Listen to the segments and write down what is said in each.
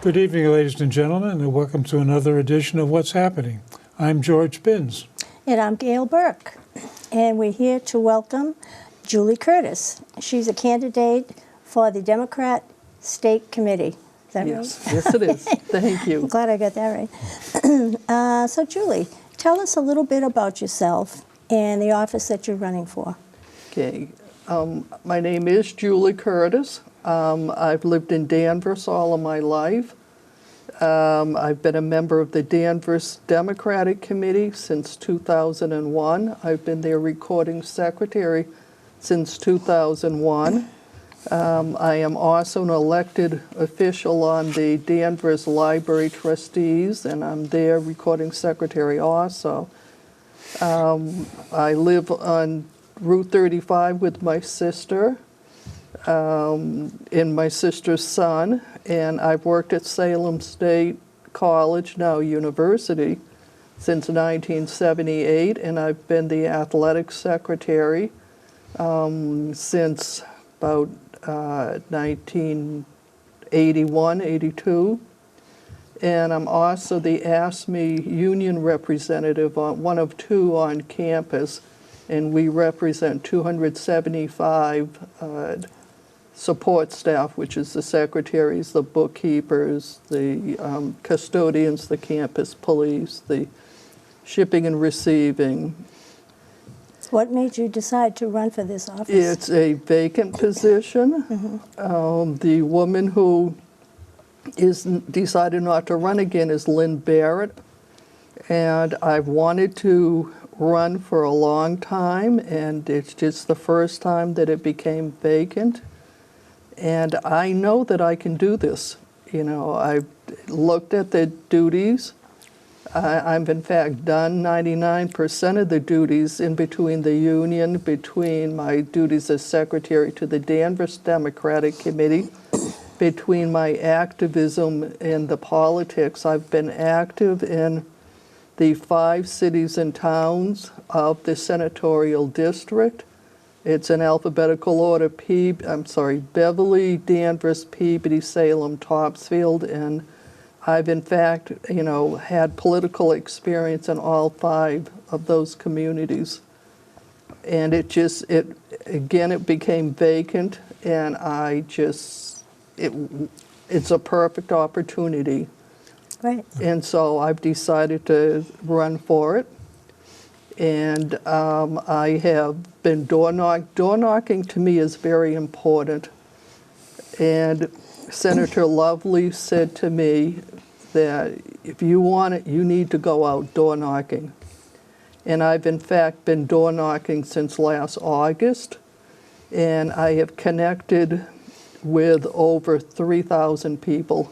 Good evening, ladies and gentlemen, and welcome to another edition of What's Happening. I'm George Binns. And I'm Gail Burke, and we're here to welcome Julie Curtis. She's a candidate for the Democrat State Committee. Is that Yes, right? yes it is. Thank you. I'm glad I got that right. So Julie, tell us a little bit about yourself and the office that you're running for. Okay. My name is Julie Curtis. I've lived in Danvers all of my life. I've been a member of the Danvers Democratic Committee since 2001. I've been their recording secretary since 2001. I am also an elected official on the Danvers Library Trustees, and I'm their recording secretary also. I live on Route 35 with my sister and my sister's son, and I've worked at Salem State College, now university, since 1978, and I've been the athletic secretary since about 1981, 82. And I'm also the ASME union representative, one of two on campus, and we represent 275 support staff, which is the secretaries, the bookkeepers, the custodians, the campus police, the shipping and receiving. What made you decide to run for this office? It's a vacant position. Mm-hmm. The woman who decided not to run again is Lynn Barrett, and I've wanted to run for a long time, and it's just the first time that it became vacant. And I know that I can do this. You know, I've looked at the duties. I've in fact done 99% of the duties in between the union, between my duties as secretary to the Danvers Democratic Committee, between my activism in the politics. I've been active in the 5 cities and towns of the senatorial district. It's in alphabetical order: Beverly, Danvers, Peabody, Salem, Topsfield, and I've in fact, had political experience in all 5 of those communities. And it became vacant, and it's a perfect opportunity. Right. And so I've decided to run for it. And I have been door knocking to me is very important. And Senator Lovely said to me that if you want it, you need to go out door knocking. And I've in fact been door knocking since last August. And I have connected with over 3,000 people.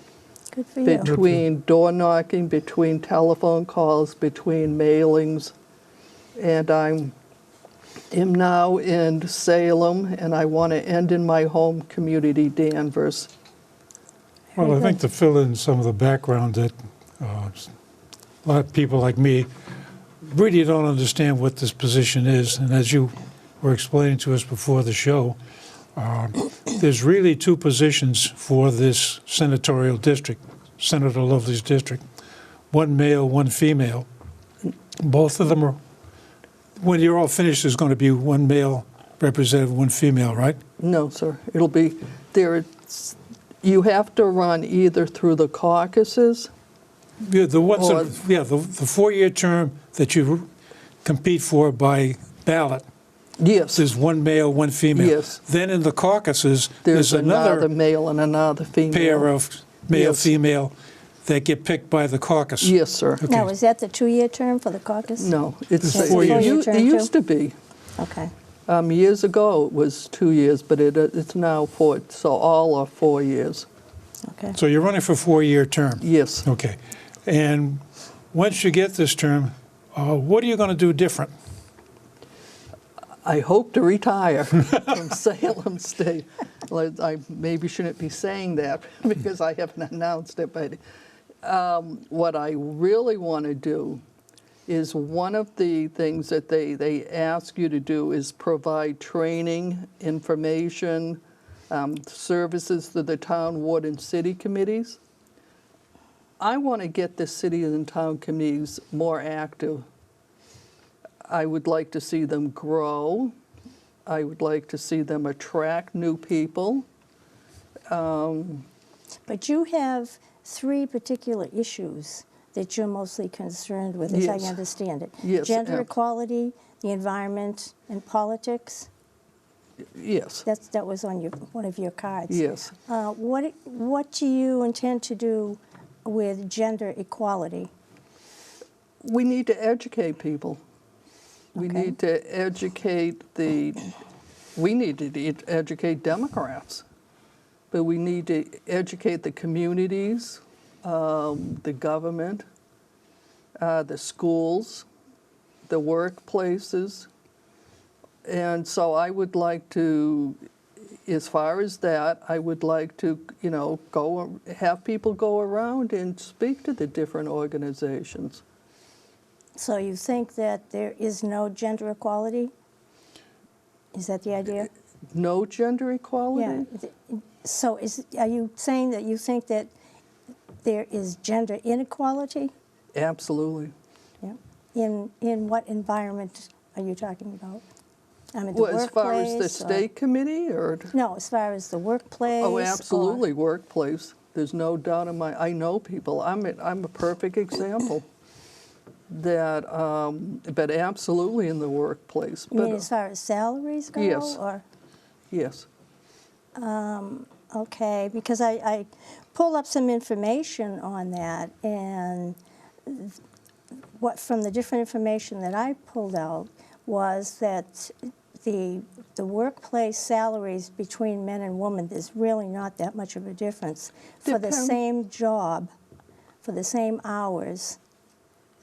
Good for you. Between door knocking, between telephone calls, between mailings. And I am now in Salem, and I want to end in my home community, Danvers. Well, I think to fill in some of the background that a lot of people like me really don't understand what this position is. And as you were explaining to us before the show, there's really 2 positions for this senatorial district, Senator Lovely's district, 1 male, 1 female. Both of them are, when you're all finished, there's going to be 1 male representative, 1 female, right? No, sir. It'll be there. You have to run either through the caucuses. Yeah, the 4-year term that you compete for by ballot. Yes. There's 1 male, 1 female. Yes. Then in the caucuses, There's another male and another female. pair of male, Yes. female that get picked by the caucus. Yes, sir. Okay. Now, is that the 2-year term for the caucus? No, it's It's 4 years. It used to be. Okay. Years ago, it was 2 years, but it's now 4. So all are 4 years. Okay. So you're running for a 4-year term. Yes. Okay. And once you get this term, what are you going to do different? I hope to retire from Salem State. Well, I maybe shouldn't be saying that because I haven't announced it, but what I really want to do is one of the things that they ask you to do is provide training, information, services to the town, ward, and city committees. I want to get the city and town committees more active. I would like to see them grow. I would like to see them attract new people. But you have 3 particular issues that you're mostly concerned with, as Yes. I understand it. Yes, Gender equality, the environment, and politics. Yes, That was on one of your cards. yes. What do you intend to do with gender equality? We need to educate people. We Okay. need to educate we need to educate Democrats, but we need to educate the communities, the government, the schools, the workplaces. And so I would like to, as far as that, I would like to, have people go around and speak to the different organizations. So you think that there is no gender equality? Is that the idea? No gender equality? Yeah. So are you saying that you think that there is gender inequality? Absolutely. Yeah. In what environment are you talking about? I mean, the Well, as far as the workplace, or- state committee or? No, as far as the workplace. Oh, or- absolutely, workplace. There's no doubt I know people. I'm a perfect example. That, but absolutely in the workplace. You mean But as far as salaries go? Yes. Or, yes, okay, because I pulled up some information on that, and from the different information that I pulled out was that the workplace salaries between men and women, there's really not that much of a difference. For the Depend- same job, for the same hours.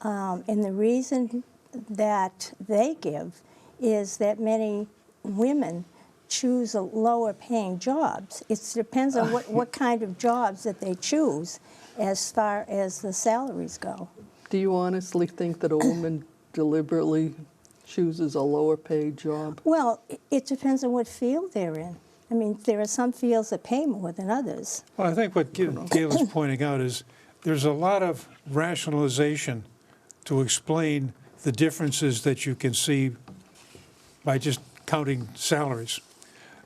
And the reason that they give is that many women choose a lower paying jobs. It depends on what kind of jobs that they choose as far as the salaries go. do you honestly think that a woman deliberately chooses a lower paid job? Well, it depends on what field they're in. I mean, there are some fields that pay more than others. Well, I think what Gail is pointing out is there's a lot of rationalization to explain the differences that you can see by just counting salaries.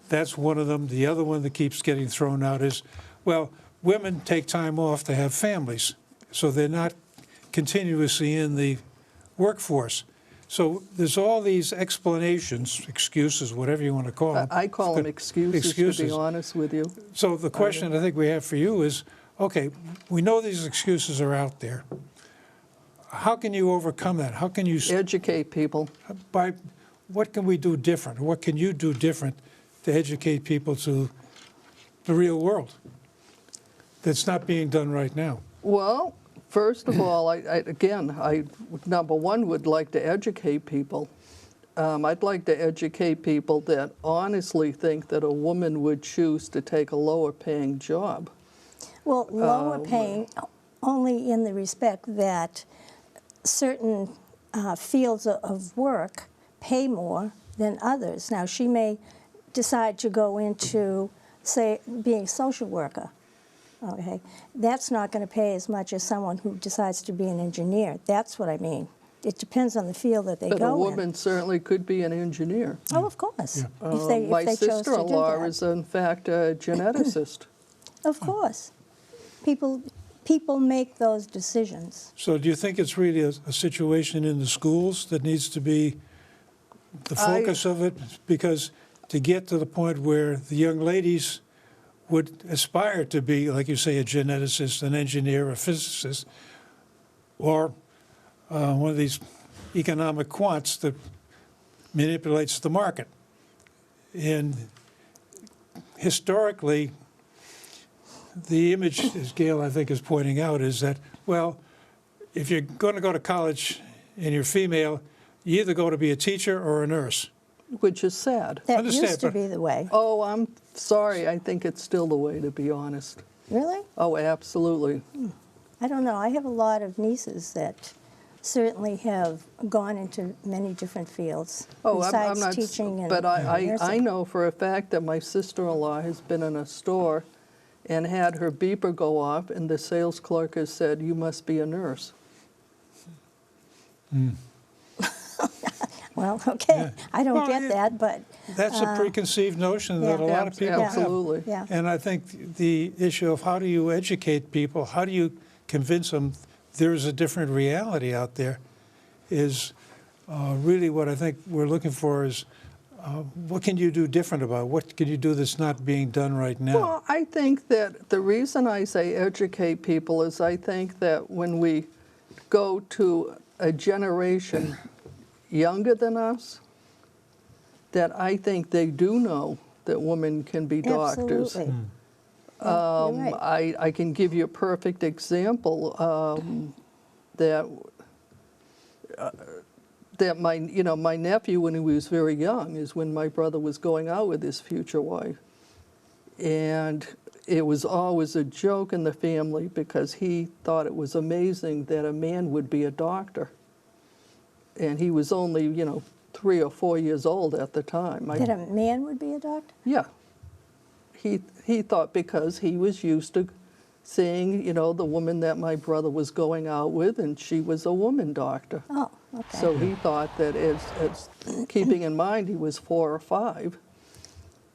That's one of them. The other one that keeps getting thrown out is, well, women take time off to have families, so they're not continuously in the workforce. So there's all these explanations, excuses, whatever you want to call them. I call them excuses, to be honest with you. So the question I think we have for you is, okay, we know these excuses are out there. How can you overcome that? How can you, Educate people. what can we do different? What can you do different to educate people to the real world that's not being done right now? Well, first of all, I number one would like to educate people. I'd like to educate people that honestly think that a woman would choose to take a lower paying job. Well, lower paying only in the respect that certain fields of work pay more than others. Now, she may decide to go into, say, being a social worker. Okay, that's not going to pay as much as someone who decides to be an engineer. That's what I mean. It depends on the field that they But a go in. woman certainly could be an engineer. Oh, of course. Yeah. If My they chose to do sister-in-law that. is, in fact, a geneticist. Of course. People make those decisions. So do you think it's really a situation in the schools that needs to be the focus of it? Because to get to the point where the young ladies would aspire to be, like you say, a geneticist, an engineer, a physicist, or one of these economic quants that manipulates the market. And historically, the image, as Gail, I think, is pointing out, is that, well, if you're going to go to college and you're female, you either go to be a teacher or a nurse. Which is sad. That Understand, used to but- be the way. Oh, I'm sorry. I think it's still the way, to be honest. Really? Oh, absolutely. I don't know. I have a lot of nieces that certainly have gone into many different fields Oh, besides I'm not. teaching and But I nursing. know for a fact that my sister-in-law has been in a store, and had her beeper go off, and the sales clerk has said, "You must be a nurse." Well, okay, Yeah. I don't Well, get yeah. that, but, That's a preconceived notion that a lot of people have. Absolutely. yeah. And I think the issue of how do you educate people, how do you convince them there is a different reality out there, is really what I think we're looking for is what can you do different about it? What can you do that's not being done right now? Well, I think that the reason I say educate people is I think that when we go to a generation younger than us, that I think they do know that women can be doctors. Absolutely. Yeah, you're right. I can give you a perfect example that my nephew, when he was very young, is when my brother was going out with his future wife, and it was always a joke in the family because he thought it was amazing that a man would be a doctor, and he was only 3 or 4 years old at the time. That a man would be a doctor? Yeah. He thought because he was used to seeing, the woman that my brother was going out with, and she was a woman doctor. Oh, okay. So he thought that as keeping in mind he was 4 or 5,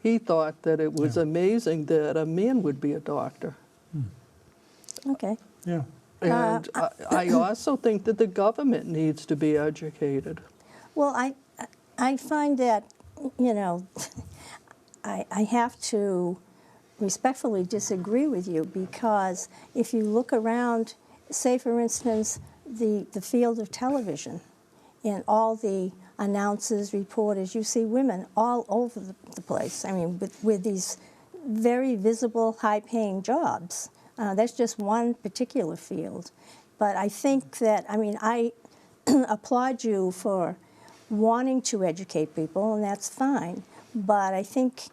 he thought that it was amazing that a man would be a doctor. Okay. Yeah. And I also think that the government needs to be educated. Well, I find that, I have to respectfully disagree with you, because if you look around, say for instance, the field of television and all the announcers, reporters, you see women all over the place. I mean, with these very visible, high-paying jobs. That's just one particular field. But I think that, I applaud you for wanting to educate people, and that's fine. But I think,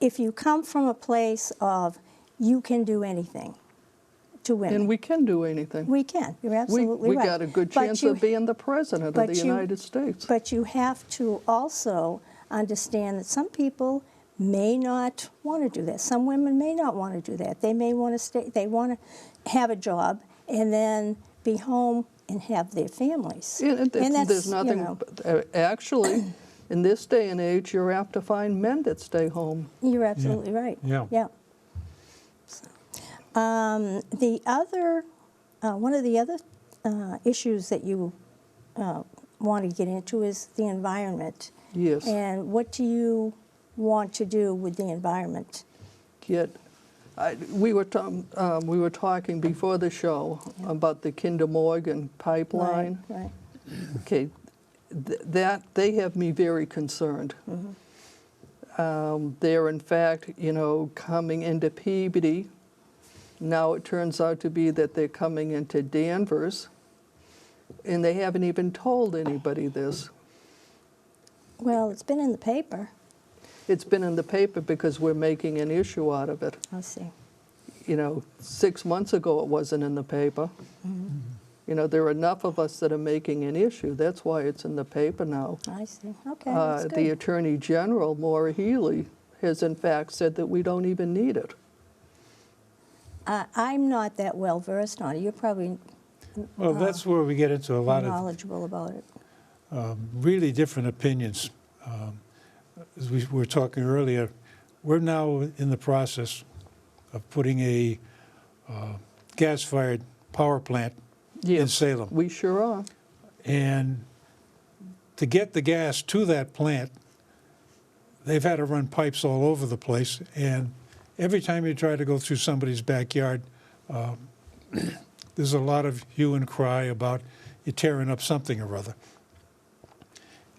if you come from a place of you can do anything to women. And we can do anything. We can. You're absolutely we right. got a good But chance you- of being the president of but the you- United States. But you have to also understand that some people may not want to do that. Some women may not want to do that. They may want to stay, they want to have a job and then be home and have their families. There's nothing, actually, in this day and age, you're apt to find men that stay home. You're absolutely right. Yeah. Yeah. So, the other, one of the other issues that you want to get into is the environment. Yes. And what do you want to do with the environment? We were talking before the show about the Kinder Morgan pipeline. Right. Okay, that they have me very concerned. They're in fact, coming into Peabody. Now it turns out to be that they're coming into Danvers, and they haven't even told anybody this. Well, it's been in the paper. It's been in the paper because we're making an issue out of it. I see. 6 months ago it wasn't in the paper. There are enough of us that are making an issue. That's why it's in the paper now. I see. Okay, that's The good. Attorney General, Maura Healey, has in fact said that we don't even need it. I'm not that well versed on it. You're probably Well, that's where we get into a lot of knowledgeable about it. really different opinions. As we were talking earlier, we're now in the process of putting a gas-fired power plant in Salem. We sure are. And to get the gas to that plant, they've had to run pipes all over the place. And every time you try to go through somebody's backyard, there's a lot of hue and cry about you tearing up something or other.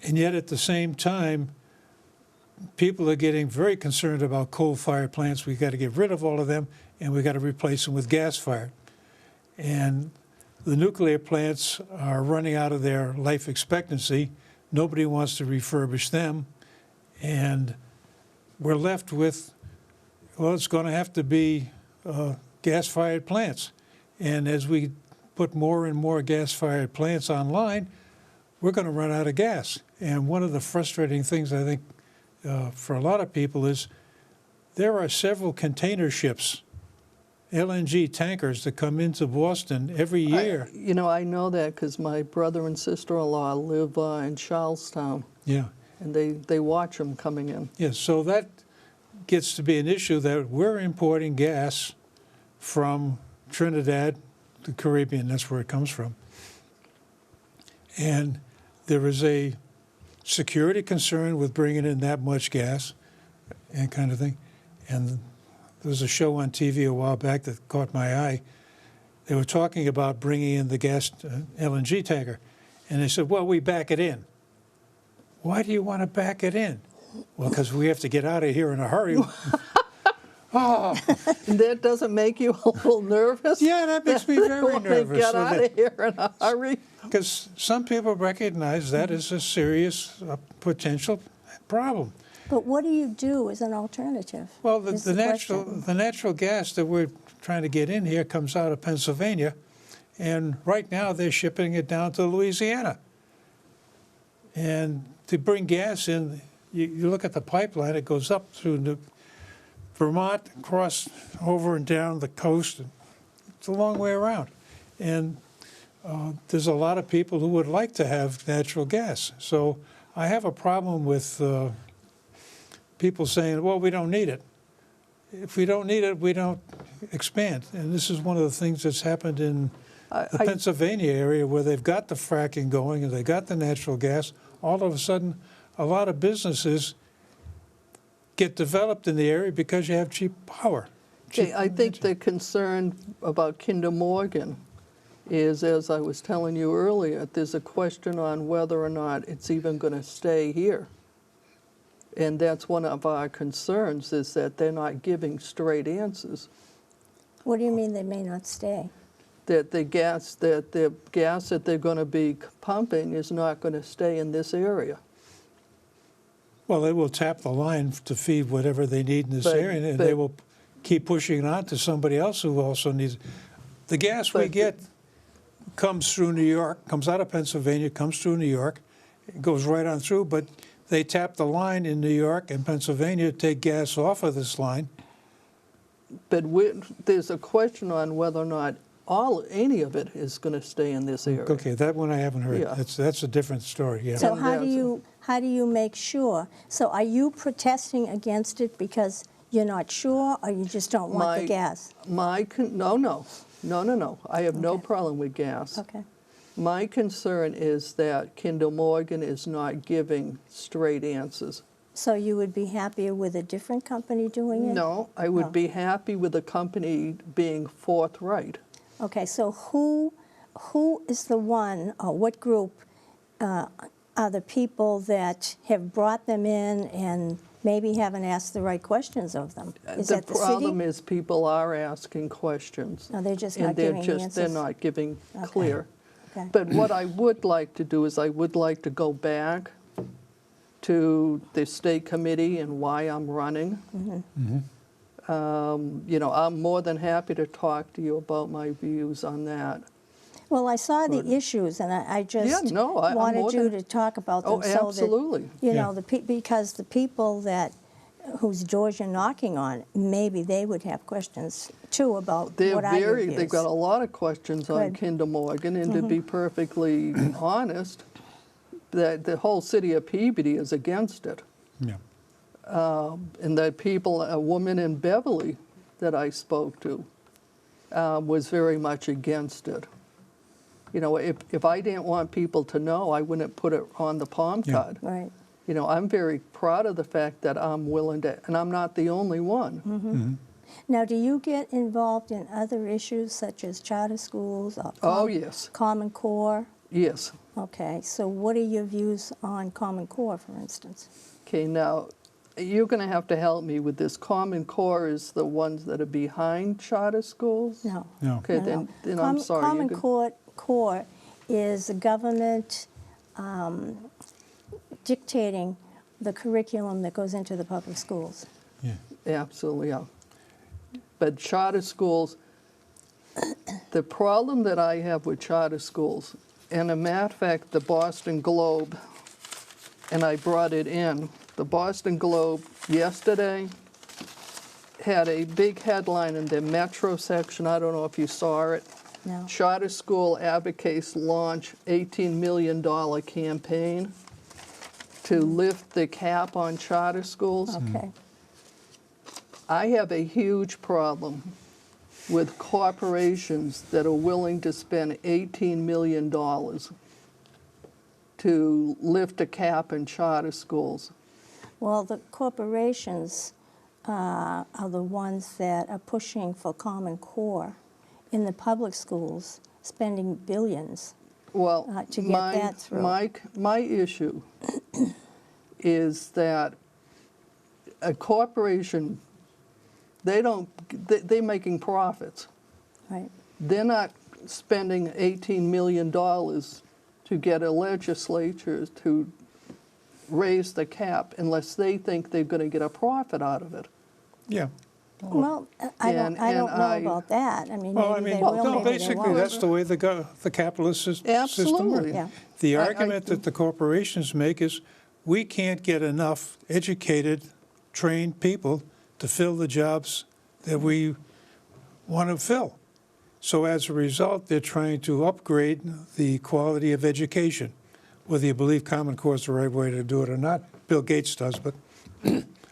And yet at the same time, people are getting very concerned about coal-fired plants. We've got to get rid of all of them, and we've got to replace them with gas-fired. And the nuclear plants are running out of their life expectancy. Nobody wants to refurbish them. And we're left with, well, it's going to have to be gas-fired plants. And as we put more and more gas-fired plants online, we're going to run out of gas. And one of the frustrating things, I think, for a lot of people is there are several container ships, LNG tankers, that come into Boston every year. You know, I know that because my brother and sister-in-law live in Charlestown, Yeah. and they watch them coming in. Yes, so that gets to be an issue that we're importing gas from Trinidad, the Caribbean, that's where it comes from. And there is a security concern with bringing in that much gas and kind of thing. And there was a show on TV a while back that caught my eye. They were talking about bringing in the gas LNG tanker. And they said, well, we back it in. Why do you want to back it in? Well, because we have to get out of here in a hurry. Oh, That doesn't make you a little nervous? yeah, that makes me very Want to nervous. get out of here in a hurry? Because some people recognize that as a serious potential problem. But what do you do as an alternative? Well, is the question. natural gas that we're trying to get in here comes out of Pennsylvania, and right now they're shipping it down to Louisiana. And to bring gas in, you look at the pipeline, it goes up through Vermont, across over and down the coast. It's a long way around. And there's a lot of people who would like to have natural gas. So I have a problem with people saying, well, we don't need it. If we don't need it, we don't expand. And this is one of the things that's happened in the Pennsylvania area, where they've got the fracking going and they got the natural gas. All of a sudden, a lot of businesses get developed in the area because you have cheap power. Okay, I think the concern about Kinder Morgan is, as I was telling you earlier, there's a question on whether or not it's even going to stay here. And that's one of our concerns, is that they're not giving straight answers. What do you mean they may not stay? That the gas that they're going to be pumping is not going to stay in this area. Well, they will tap the line to feed whatever they need in this area, and they will keep pushing it on to somebody else who also needs it. The gas we get comes through New York, comes out of Pennsylvania, comes through New York, it goes right on through, but they tap the line in New York and Pennsylvania to take gas off of this line. But there's a question on whether or not any of it is going to stay in this area. Okay, that one I haven't heard. Yeah. That's a different story, yeah. So And how do you make sure? So are you protesting against it because you're not sure, or you just don't want the gas? No. I have no Okay. problem with gas. Okay. My concern is that Kinder Morgan is not giving straight answers. So you would be happier with a different company doing it? No, I would Oh. be happy with a company being forthright. Okay, so who is the one, or what group are the people that have brought them in and maybe haven't asked the right questions of them? Is that the problem city? is people are asking questions. No, they're just and not giving answers? They're not giving Okay. clear. Okay. But what I would like to do is I would like to go back to the state committee and why I'm running. You know, I'm more than happy to talk to you about my views on that. Well, I saw the issues, and I just Yeah, no, I'm wanted more you than- to talk about them. Oh, so absolutely. that, you Yeah. know, because the people whose doors you're knocking on, maybe they would have questions too about what are your views. They've got a lot of questions on Good. Kinder Morgan, and to be perfectly honest, the whole city of Peabody is against it. Yeah. And a woman in Beverly that I spoke to was very much against it. You know, if I didn't want people to know, I wouldn't put it on the palm Yeah. card. Right. You know, I'm very proud of the fact that I'm willing to, and I'm not the only one. Now, do you get involved in other issues such as charter schools or Oh, yes. Common Core? Yes. Okay, so what are your views on Common Core, for instance? Okay, now, you're going to have to help me with this. Common Core is the ones that are behind charter schools? No. No. Okay, No, then I'm sorry. you Common could- Core is the government dictating the curriculum that goes into the public schools. Yeah. Absolutely, yeah. But charter schools, the problem that I have with charter schools, and a matter of fact, the Boston Globe, and I brought it in, the Boston Globe yesterday had a big headline in their Metro section. I don't know if you saw it. No. Charter school advocates launch $18 million campaign to lift the cap on charter schools. Okay. I have a huge problem with corporations that are willing to spend $18 million to lift a cap in charter schools. Well, the corporations are the ones that are pushing for Common Core in the public schools, spending billions. Well, To get that through. my issue is that a corporation, they're making profits. Right. They're not spending $18 million to get a legislature to raise the cap unless they think they're going to get a profit out of it. Yeah. Well, I don't know about that. I mean, Well, I maybe mean, they will, no, maybe they basically, won't. that's the way the capitalist system works. Absolutely. Yeah. The I- argument that the corporations make is, we can't get enough educated, trained people to fill the jobs that we want to fill. So as a result, they're trying to upgrade the quality of education. Whether you believe Common Core is the right way to do it or not, Bill Gates does, but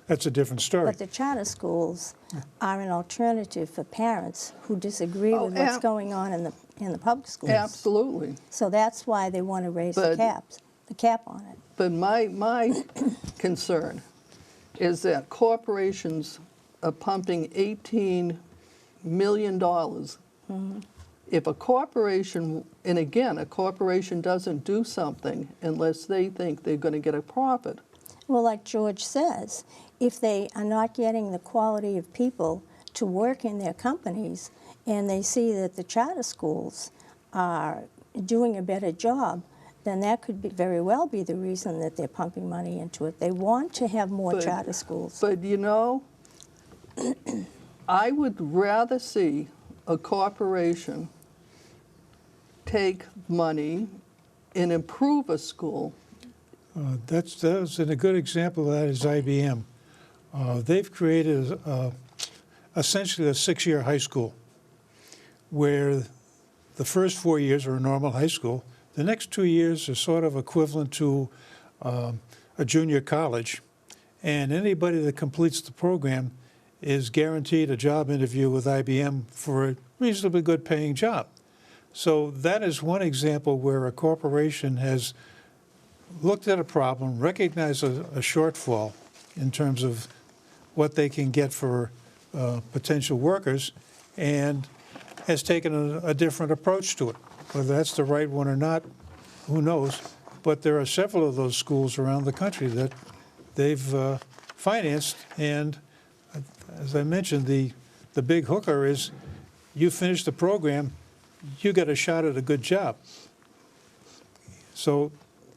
that's a different story. But the charter schools are an alternative for parents who disagree Oh, with what's ab- going on in the public schools. Absolutely. So that's why they want to raise the But- cap on it. But my concern is that corporations are pumping $18 million. If a corporation, and again, a corporation doesn't do something unless they think they're going to get a profit. Well, like George says, if they are not getting the quality of people to work in their companies and they see that the charter schools are doing a better job, then that could very well be the reason that they're pumping money into it. They want to have more But- charter schools. But you know, I would rather see a corporation take money and improve a school. That's a good example of that is IBM. They've created essentially a 6-year high school where the first 4 years are a normal high school. The next 2 years are sort of equivalent to a junior college. And anybody that completes the program is guaranteed a job interview with IBM for a reasonably good paying job. So that is one example where a corporation has looked at a problem, recognized a shortfall in terms of what they can get for potential workers, and has taken a different approach to it. Whether that's the right one or not, who knows? But there are several of those schools around the country that they've financed, and as I mentioned, the big hooker is you finish the program, you get a shot at a good job. So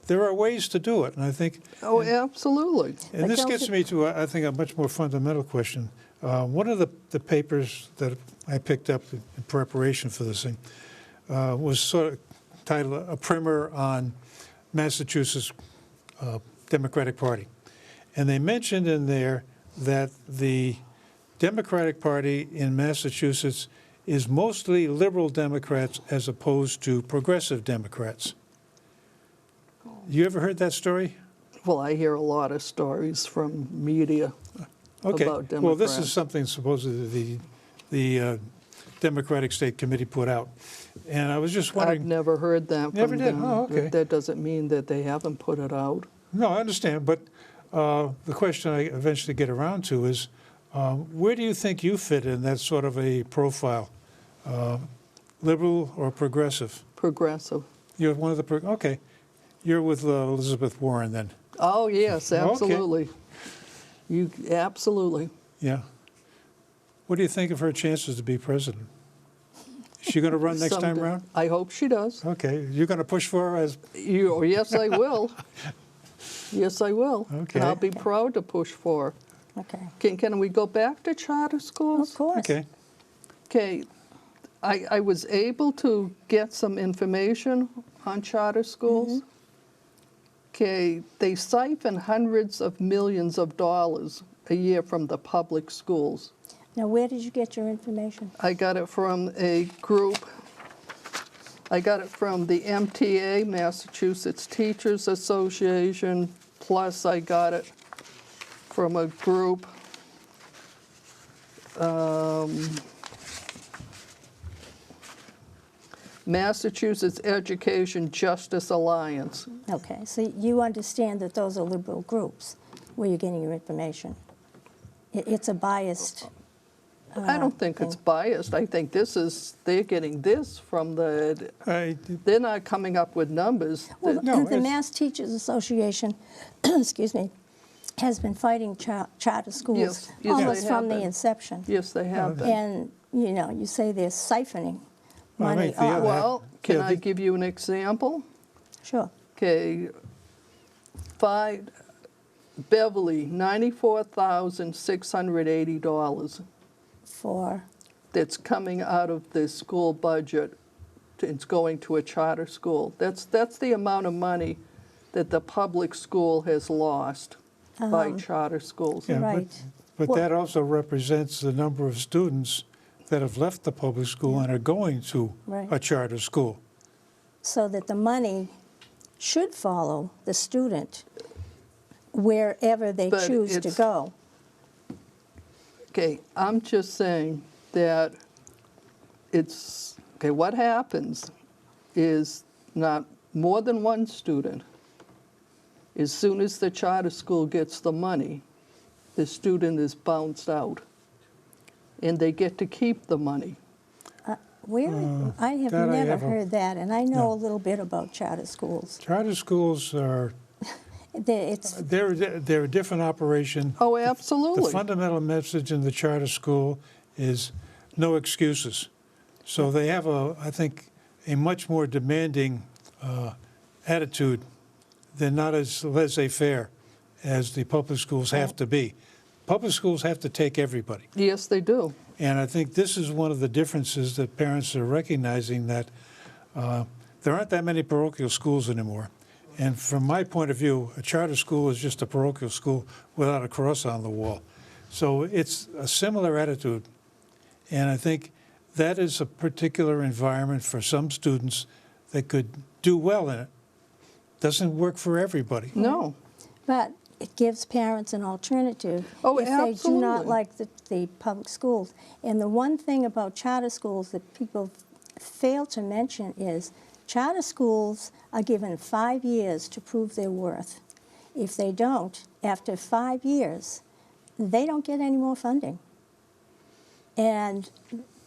there are ways to do it, and I think... Oh, absolutely. And But this don't gets you- me to, I think, a much more fundamental question. One of the papers that I picked up in preparation for this thing was sort of titled "A Primer on Massachusetts Democratic Party." And they mentioned in there that the Democratic Party in Massachusetts is mostly liberal Democrats as opposed to progressive Democrats. You ever heard that story? Well, I hear a lot of stories from media Okay. about Democrats. Well, this is something supposedly the Democratic State Committee put out. And I was just I've wondering... never heard that from Never did? them. Oh, okay. That doesn't mean that they haven't put it out. No, I understand, but the question I eventually get around to is, where do you think you fit in that sort of a profile? Liberal or progressive? Progressive. You're one of the... Okay. You're with Elizabeth Warren then? Oh, yes, Okay. absolutely. You absolutely. Yeah. What do you think of her chances to be president? Is she going to run next time Someday. around? I hope she does. Okay. You're going to push for her as... Yes, I will. Yes, I will. Okay. And I'll be proud to push for her. Okay. Can we go back to charter schools? Of course. Okay. Okay. I was able to get some information on charter schools. Okay, they siphon hundreds of millions of dollars a year from the public schools. Now, where did you get your information? I got it from a group. I got it from the MTA, Massachusetts Teachers Association, plus I got it from a group, Massachusetts Education Justice Alliance. Okay, so you understand that those are liberal groups where you're getting your information. It's a biased I don't think it's biased. I think they're getting this from they're not coming up with numbers. Well, No, the it's- Mass Teachers Association, excuse me, has been fighting charter schools Yes, yes, almost they from have the been. inception. Yes, they have been. And, you know, you say they're siphoning Well, I money think the off. other- Well, can Yeah, I give you an example? Sure. Okay, Beverly, $94,680 For, that's coming out of the school budget. It's going to a charter school. That's the amount of money that the public school has lost by charter schools. Yeah, Right. But Well- that also represents the number of students that have left the public school and are going to Right. a charter school. so that the money should follow the student wherever they But choose to it's- go. Okay, I'm just saying that what happens is not more than one student. As soon as the charter school gets the money, the student is bounced out. And they get to keep the money. I have that I never haven't- heard that, and I know No. a little bit about charter schools. Charter schools are, It's, they're a different operation. Oh, The absolutely. fundamental message in the charter school is no excuses. So they have, I think, a much more demanding attitude. They're not as laissez-faire as the public schools have to be. Public schools have to take everybody. Yes, they do. And I think this is one of the differences that parents are recognizing, that there aren't that many parochial schools anymore. And from my point of view, a charter school is just a parochial school without a cross on the wall. So it's a similar attitude. And I think that is a particular environment for some students that could do well in it. Doesn't work for everybody. No. but it gives parents an alternative Oh, if they do not absolutely. like the public schools. And the one thing about charter schools that people fail to mention is charter schools are given 5 years to prove their worth. If they don't, after 5 years, they don't get any more funding. And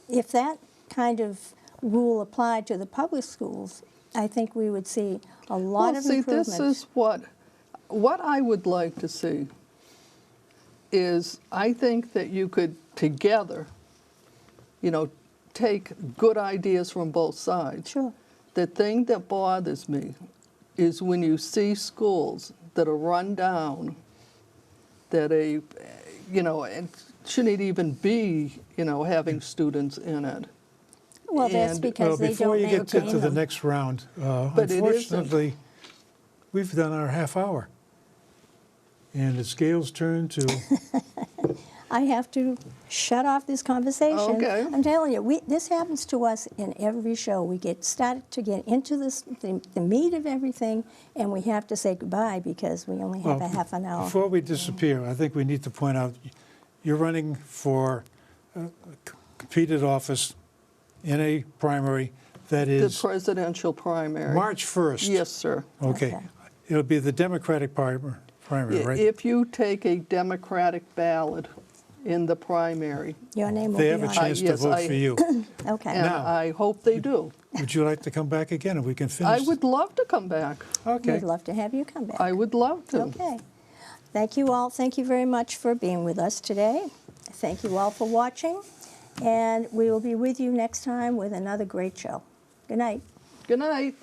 if that kind of rule applied to the public schools, I think we would see a lot Well, of see, improvement. this is what I would like to see is I think that you could together, take good ideas from both sides. Sure. The thing that bothers me is when you see schools that are run down, that and shouldn't even be, having students in it. Well, that's And- because Well, they before don't you get to maintain the them. next round, But it isn't. unfortunately, we've done our half hour. And it's Gail's turn to, I have to shut off this conversation. Okay. I'm telling you, this happens to us in every show. We started to get into the meat of everything, and we have to say goodbye because we only have well, a half an hour. before we disappear, I think we need to point out, you're running for a competed office in a primary that The is presidential primary. March 1st. Yes, sir. Okay. Okay. It'll be the Democratic primary, right? If you take a Democratic ballot in the primary, Your name will They be have a on chance it. to yes, vote I- for you. Okay. and Now- I hope they do. Would you like to come back again and we can finish? I would love to come back. Okay. We'd love to have you come back. I would love to. Okay. Thank you all. Thank you very much for being with us today. Thank you all for watching. And we will be with you next time with another great show. Good night. Good night.